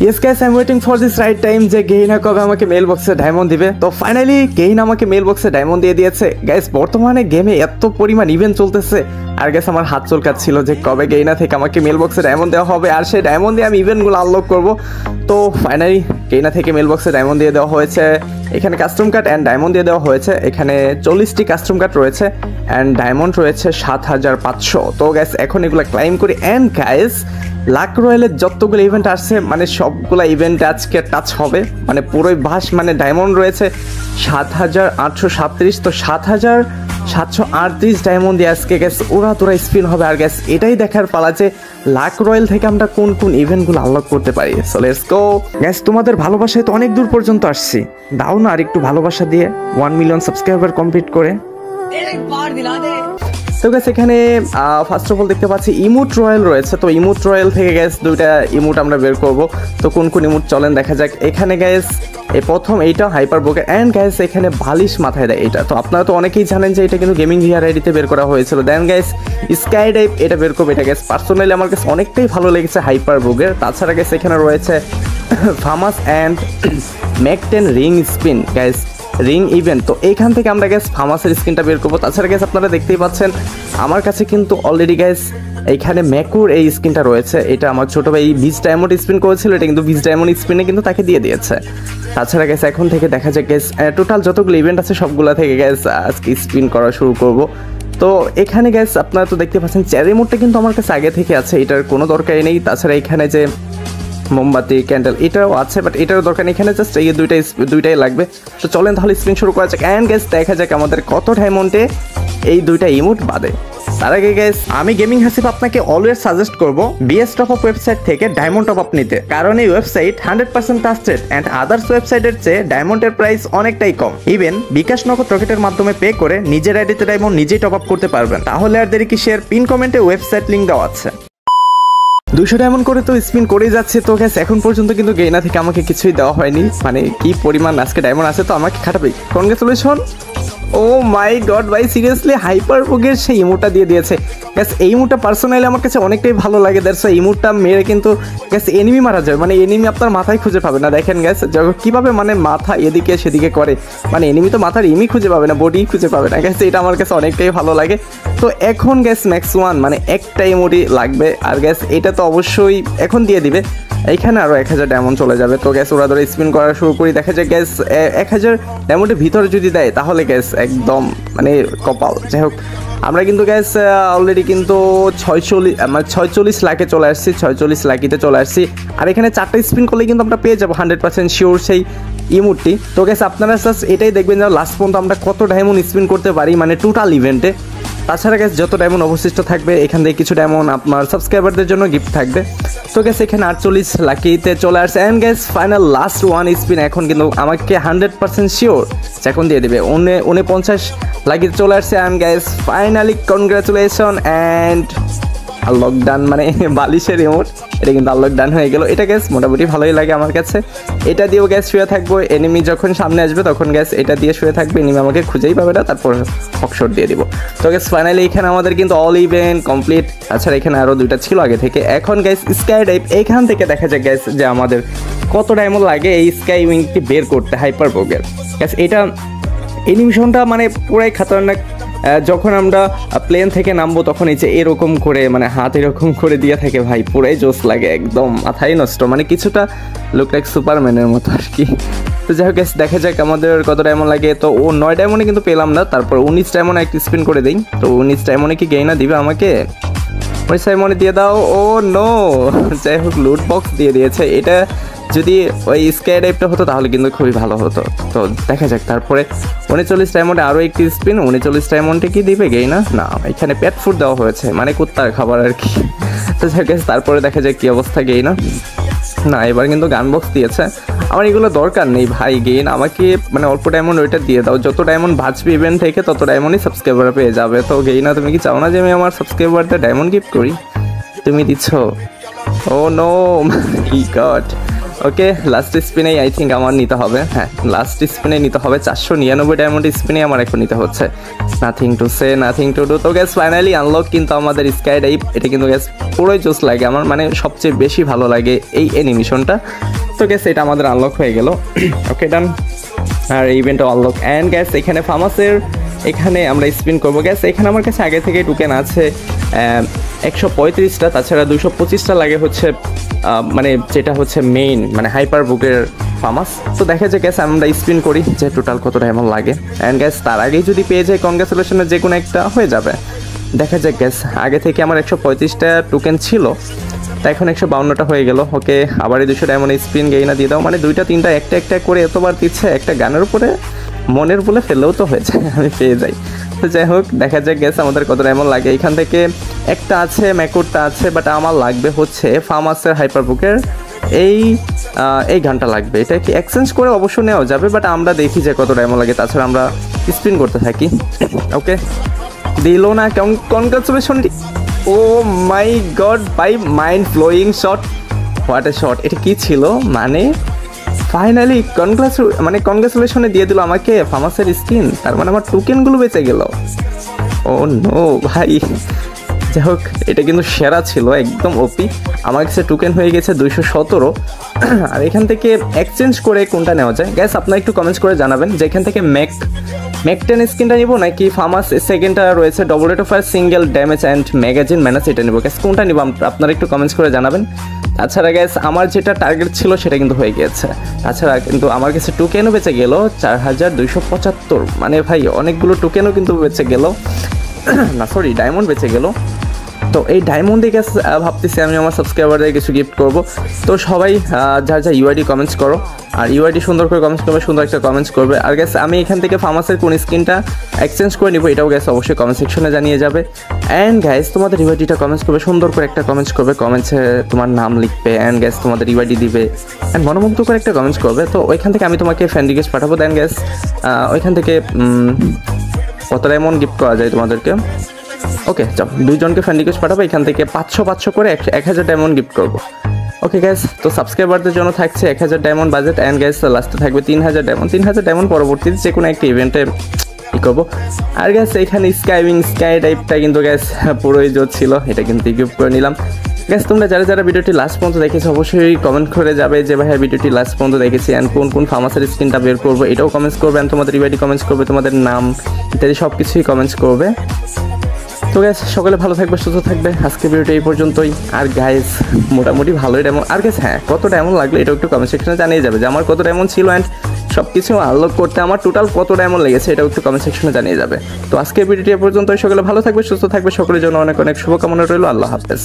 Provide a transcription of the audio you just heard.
Yes guys, I am waiting for this right time যে গেইনা কবে আমাকে মেল বক্সে ডায়মন্ড দিবে। তো ফাইনালি গেইন আমাকে মেল বক্সে ডায়মন্ড দিয়ে দিয়েছে। গাইস বর্তমানে গেমে এত পরিমাণ ইভেন্ট চলতেছে, আর গাইস আমার হাত চুলকাচ্ছিল যে কবে গেইনা থেকে আমাকে মেল বক্সে ডায়মন্ড দেওয়া হবে, আর সেই ডায়মন্ড দিয়ে আমি ইভেন্টগুলো আনলক করবো। তো ফাইনালি গেইনা থেকে মেল বক্সে ডায়মন্ড দিয়ে দেওয়া হয়েছে। এখানে কাস্টম কার্ড অ্যান্ড ডায়মন্ড দিয়ে দেওয়া হয়েছে। এখানে 40টি কাস্টম কার্ড রয়েছে অ্যান্ড ডায়মন্ড রয়েছে 7500। তো গাইস এখন এগুলো ক্লাইম করি। অ্যান্ড গাইস লাক রয়্যালের যতগুলো ইভেন্ট আসছে মানে সবগুলো ইভেন্ট আজকে টাচ হবে, মানে পুরোই বাস। মানে ডায়মন্ড রয়েছে 7837, তো 7738 ডায়মন্ড দিয়ে আজকে গ্যাস ওরা তোরা স্পিন হবে। আর গ্যাস এটাই দেখার পালা যে লাক রয়্যাল থেকে আমরা কোন কোন ইভেন্টগুলো আনলক করতে পারি। সো লেটস গো গ্যাস, তোমাদের ভালোবাসায় তো অনেক দূর পর্যন্ত আসছি, দাও না আর একটু ভালোবাসা দিয়ে 1 মিলিয়ন সাবস্ক্রাইবার কমপ্লিট করে। তো গ্যাস এখানে ফার্স্ট অফ অল দেখতে পাচ্ছি ইমোট রয়্যাল রয়েছে। তো ইমোট রয়্যাল থেকে গ্যাস দুইটা ইমোট আমরা বের করব। তো কোন কোন ইমোট চলেন দেখা যাক। এখানে গ্যাস এই প্রথম এইটা হাইপার বোকের অ্যান্ড গ্যাস এখানে বালিশ মাথায় দেয় এটা। তো আপনারা তো অনেকেই জানেন যে এটা কিন্তু গেমিং ভিআর আইডিতে বের করা হয়েছিল। দেন গ্যাস স্কাই ডাইভ এটা বের করবে। এটা গ্যাস পার্সোনালি আমার কাছে অনেকটাই ভালো লেগেছে হাইপার বোকের। তাছাড়া গ্যাস এখানে রয়েছে ফামাস অ্যান্ড ম্যাক10 ring spin guys ring event. তো এইখান থেকে আমরা গ্যাস ফামাসের স্কিনটা বের করবো। তাছাড়া গ্যাস আপনারা দেখতেই পাচ্ছেন আমার কাছে কিন্তু অলরেডি গ্যাস এইখানে ম্যাকুর এই স্কিনটা রয়েছে। এটা আমার ছোটো ভাই বিচ ডায়মন্ড স্পিন করেছিল, এটা কিন্তু বিচ ডায়মন্ড স্পিনে কিন্তু তাকে দিয়ে দিয়েছে। তাছাড়া গ্যাস এখন থেকে দেখা যাক গ্যাস টোটাল যতগুলো ইভেন্ট আছে সবগুলো থেকে গ্যাস আজকে স্পিন করা শুরু করব। তো এখানে গ্যাস আপনারা তো দেখতে পাচ্ছেন চেরি মোডটা কিন্তু আমার কাছে আগে থেকে আছে, এটার কোনো দরকারই নেই। তাছাড়া এখানে যে মোমবাতি ক্যান্ডেল এটাও আছে, বাট এটারও দরকার নেই, এখানে জাস্ট এই দুইটাই লাগবে। তো চলেন তাহলে স্পিন শুরু করা যাক। অ্যান্ড গ্যাস দেখা যাক আমাদের কত ডায়মন্ডে এই দুইটা ইমোট বাদে। তার আগে গ্যাস আমি গেমিং হাসিব আপনাকে অলওয়েজ সাজেস্ট করব বিএস টপ আপ ওয়েবসাইট থেকে ডায়মন্ড টপ আপ নিতে, কারণ এই ওয়েবসাইট 100% ট্রাস্টেড অ্যান্ড আদার্স ওয়েবসাইটের চেয়ে ডায়মন্ডের প্রাইস অনেকটাই কম। ইভেন বিকাশ নগদ রকেটের মাধ্যমে পে করে নিজের আইডিতে ডায়মন্ড নিজেই টপ আপ করতে পারবেন। তাহলে আর দেরি কিসের, পিন কমেন্টে ওয়েবসাইট লিঙ্ক দেওয়া আছে। 200 ডায়মন্ড করে তো স্পিন করেই যাচ্ছে। তো গ্যাস এখন পর্যন্ত কিন্তু গেইনা থেকে আমাকে কিছুই দেওয়া হয়নি, মানে কি পরিমাণ আজকে ডায়মন্ড আছে তো আমাকে খাটাবে। কনগ্রাচুলেশন। ও মাই গড ভাই, সিরিয়াসলি হাইপার বুকের সেই ইমোটটা দিয়ে দিয়েছে। গ্যাস এই ইমোটটা পার্সোনালি আমার কাছে অনেকটাই ভালো লাগে। দ্যাটস ওয়াই ইমোটটা মেরে কিন্তু গ্যাস এনিমি মারা যায়, মানে এনিমি আপনার মাথায় খুঁজে পাবে না। দেখেন গ্যাস কীভাবে মানে মাথা এদিকে সেদিকে করে, মানে এনিমি তো মাথার ইমি খুঁজে পাবে না, বডি খুঁজে পাবে না। গ্যাস এটা আমার কাছে অনেকটাই ভালো লাগে। তো এখন গ্যাস ম্যাক্স 1 মানে একটা ইমোটই লাগবে। আর গ্যাস এটা তো অবশ্যই এখন দিয়ে দিবে। এইখানে আরও 1000 ডায়মন্ড চলে যাবে। তো গ্যাস ওরা ধরে স্পিন করা শুরু করি। দেখা যায় গ্যাস 1000 ডায়মন্ডের ভিতরে যদি দেয় তাহলে গ্যাস একদম মানে কপাল। যাই হোক আমরা কিন্তু গ্যাস অলরেডি কিন্তু 46 লাখে চলে আসছি, 46 লাখিতে চলে আসছি। আর এখানে 4টা স্পিন করলে কিন্তু আমরা পেয়ে যাবো 100% শিওর সেই ইমোটটি। তো গ্যাস আপনারা জাস্ট এটাই দেখবেন যে লাস্ট পর্যন্ত আমরা কত ডায়মন্ড স্পিন করতে পারি, মানে টোটাল ইভেন্টে। তাছাড়া গ্যাস যত ডায়মন্ড অবশিষ্ট থাকবে এখান থেকে কিছু ডায়মন্ড আপনার সাবস্ক্রাইবারদের জন্য গিফট থাকবে। তো গ্যাস এখানে 48 লাখিতে চলে আসছে। And gas final last 1 spin এখন কিন্তু আমাকে 100% শিওর এখন দিয়ে দেবে। 49 লাখিতে চলে আসছে। And guys finally congratulation and unlock done, মানে বালিশের ইমোট এটা কিন্তু আনলক ডান হয়ে গেল। এটা গ্যাস মোটামুটি ভালোই লাগে আমার কাছে। এটা দিয়েও গ্যাস শুয়ে থাকবো, এনিমি যখন সামনে আসবে তখন গ্যাস এটা দিয়ে শুয়ে থাকবে, এনিমি আমাকে খুঁজেই পাবে না, তারপর হকশট দিয়ে দিব। তো গ্যাস ফাইনালি এখানে আমাদের কিন্তু অল ইভেন্ট কমপ্লিট। তাছাড়া এখানে আরও 2টা ছিল আগে থেকে। এখন গ্যাস স্কাই ডাইভ, এখান থেকে দেখা যায় গ্যাস যে আমাদের কত ডায়মন্ড লাগে এই স্কাই উইংটি বের করতে হাইপার বোকের। গ্যাস এটা অ্যানিমেশনটা মানে পুরাই খাতারনাক। যখন আমরা প্লেন থেকে নামবো তখন এই যে এরকম করে মানে হাত এরকম করে দিয়ে থাকে ভাই, পুরাই জোস লাগে, একদম মাথায় নষ্ট, মানে কিছুটা লুক লাইক সুপারম্যানের মতো আর কি। তো যাই হোক দেখা যাক আমাদের কত ডায়মন্ড লাগে। তো 9 ডায়মন্ডে কিন্তু পেলাম না, তারপর 19 ডায়মন্ডে একটা স্পিন করে দিই। তো 19 ডায়মন্ডে কি গেইনা দিবে আমাকে? 19 ডায়মন্ডে দিয়ে দাও। ও নো, যাই হোক লুট বক্স দিয়ে দিয়েছে। এটা যদি ওই স্কাই ডাইভটা হতো তাহলে কিন্তু খুবই ভালো হতো। তো দেখা যাক তারপরে 39 ডায়মন্ডে আরও একটি স্পিন। 39 ডায়মন্ডে কি দিবে গেইনা? না, এখানে পেট ফুড দেওয়া হয়েছে, মানে কুত্তার খাবার আর কি। তো তারপরে দেখা যাক কী অবস্থা গেইনা। না, এবার কিন্তু গান বক্স দিয়েছে। আমার এগুলো দরকার নেই ভাই, গেইন আমাকে মানে অল্প ডায়মন্ড ওইটা দিয়ে দাও। যত ডায়মন্ড বাঁচবে ইভেন্ট থেকে তত ডায়মন্ডই সাবস্ক্রাইবার পেয়ে যাবে। তো গেইনা তুমি কি চাও না যে আমি আমার সাবস্ক্রাইবারদের ডায়মন্ড গিফট করি? তুমি দিচ্ছ? Oh no my God. Okay last স্পিনেই আই থিঙ্ক আমার নিতে হবে, হ্যাঁ লাস্ট স্পিনে নিতে হবে। 499 ডায়মন্ড স্পিনে আমার এখন নিতে হচ্ছে। Nothing to say, nothing to do. তো গ্যাস ফাইনালি আনলক কিন্তু আমাদের স্কাই ডাইভ। এটা কিন্তু গ্যাস পুরোই জোস লাগে আমার, মানে সবচেয়ে বেশি ভালো লাগে এই অ্যানিমেশনটা। তো গ্যাস এটা আমাদের আনলক হয়ে গেল। ওকে ডান। আর ইভেন্টও আনলক। অ্যান্ড গ্যাস এখানে ফার্মাসের এখানে আমরা স্পিন করবো। গ্যাস এখানে আমার কাছে আগে থেকে টোকেন আছে 135টা, তাছাড়া 225টা লাগে হচ্ছে মানে যেটা হচ্ছে মেইন মানে হাইপার বুকের ফার্মাস। তো দেখা যায় গ্যাস আমরা স্পিন করি যে টোটাল কতটা এমন লাগে। অ্যান্ড গ্যাস তার আগেই যদি পেয়ে যায় কনগ্রাচুলেশনের যে কোনো একটা হয়ে যাবে। দেখা যাক গ্যাস আগে থেকে আমার 135টা টোকেন ছিল, তা এখন 152টা হয়ে গেল। ওকে আবার এই 200 ডায়মন্ড স্পিন গেইনা দিয়ে দাও, মানে 2টা 3টা একটা একটা করে এতবার দিচ্ছে, একটা গানের উপরে মনের বলে ফেললেও তো হয়ে যায়, আমি পেয়ে যাই। তো যাই হোক দেখা যাক গ্যাস আমাদের কতটা এমন লাগে। এখান থেকে একটা আছে ম্যাকোরটা আছে, বাট আমার লাগবে হচ্ছে ফার্মাসের হাইপার বুকের এই গানটা লাগবে। এটা কি এক্সচেঞ্জ করে অবশ্য নেওয়া যাবে, বাট আমরা দেখি যে কতটা এমন লাগে, তাছাড়া আমরা স্পিন করতে থাকি। ওকে দিল না, কনগ্রাচুলেশন। ও মাই গড ভাই, mind blowing shot, what a shot. এটা কি ছিল, মানে ফাইনালি কনগ্রাচুলেশনে দিয়ে দিল আমাকে ফার্মাসের স্কিন, তার মানে আমার টোকেনগুলো বেঁচে গেল। ও নো ভাই, যাই হোক এটা কিন্তু সেরা ছিল, একদম ওপি। আমার কাছে টোকেন হয়ে গেছে 217। আর এখান থেকে এক্সচেঞ্জ করে কোনটা নেওয়া যায় গ্যাস আপনারা একটু কমেন্টস করে জানাবেন যে এখান থেকে ম্যাকটেন স্কিনটা নিব নাকি ফার্মাস সেকেন্ডটা রয়েছে double rate of fire single damage and magazine minus, এটা নিব গ্যাস কোনটা নিব আপনারা একটু কমেন্টস করে জানাবেন। তাছাড়া গ্যাস আমার যেটা টার্গেট ছিল সেটা কিন্তু হয়ে গিয়েছে। তাছাড়া কিন্তু আমার কাছে টোকেনও বেঁচে গেল 4275, মানে ভাই অনেকগুলো টোকেনও কিন্তু বেঁচে গেল, না সরি ডায়মন্ড বেঁচে গেল। তো এই ডায়মন্ডে গ্যাস ভাবতেছি আমি আমার সাবস্ক্রাইবারদের কিছু গিফট করব। তো সবাই যার যা ইউআইডি কমেন্টস করো, আর ইউআইডি সুন্দর করে কমেন্টস করবে, সুন্দর একটা কমেন্টস করবে। আর গ্যাস আমি এখান থেকে ফার্মাসের কোন স্কিনটা এক্সচেঞ্জ করে নিব এটাও গ্যাস অবশ্যই কমেন্ট সেকশনে জানিয়ে যাবে। অ্যান্ড গ্যাস তোমাদের ইউআইডিটা কমেন্টস করবে, সুন্দর করে একটা কমেন্টস করবে, কমেন্টসে তোমার নাম লিখবে অ্যান্ড গ্যাস তোমাদের ইউআইডি দিবে অ্যান্ড মনোমুগ্ধ করে একটা কমেন্টস করবে। তো ওইখান থেকে আমি তোমাকে ফ্রেন্ড রিকোয়েস্ট পাঠাবো। দেন গ্যাস ওইখান থেকে কত ডায়মন্ড গিফট করা যায় তোমাদেরকে। ওকে চল 2 জনকে ফ্রেন্ড রিকোয়েস্ট পাঠাবো, এখান থেকে 500 করে 1000 ডায়মন্ড গিফট করবো। ওকে গ্যাস তো সাবস্ক্রাইবারদের জন্য থাকছে 1000 ডায়মন্ড বাজেট অ্যান্ড গ্যাস লাস্টে থাকবে 3000 ডায়মন্ড। 3000 ডায়মন্ড পরবর্তীতে যে কোনো একটা ইভেন্টে ই করবো। আর গ্যাস এখানে স্কাই টাইপটা কিন্তু গ্যাস পুরোই জোর ছিল, এটা কিন্তু গিফট করে নিলাম। গ্যাস তোমরা যারা ভিডিওটি লাস্ট পর্যন্ত দেখেছো অবশ্যই কমেন্ট করে যাবে যে ভাই ভিডিওটি লাস্ট পর্যন্ত দেখেছি অ্যান্ড কোন ফার্মাসের স্ক্রিনটা বের করবো এটাও কমেন্টস করবে অ্যান্ড তোমাদের ইউআইডি কমেন্টস করবে, তোমাদের নাম ইত্যাদি সব কিছুই কমেন্টস করবে। তো গ্যাস সকলে ভালো থাকবে, সুস্থ থাকবে। আজকে ভিডিওটা এই পর্যন্তই। আর গাইস মোটামুটি ভালোই ডায়মন্ড। আর গ্যাস হ্যাঁ কত ডায়মন্ড লাগলো এটাও একটু কমেন্ট সেকশনে জানিয়ে যাবে যে আমার কত ডায়মন্ড ছিল অ্যান্ড সব কিছু আনলক করতে আমার টোটাল কত ডায়মন্ড লেগেছে এটাও একটু কমেন্ট সেকশনে জানিয়ে যাবে। তো আজকের ভিডিওটি এই পর্যন্তই। সকলে ভালো থাকবে, সুস্থ থাকবে, সকলের জন্য অনেক অনেক শুভকামনা রইল। আল্লাহ হাফেজ।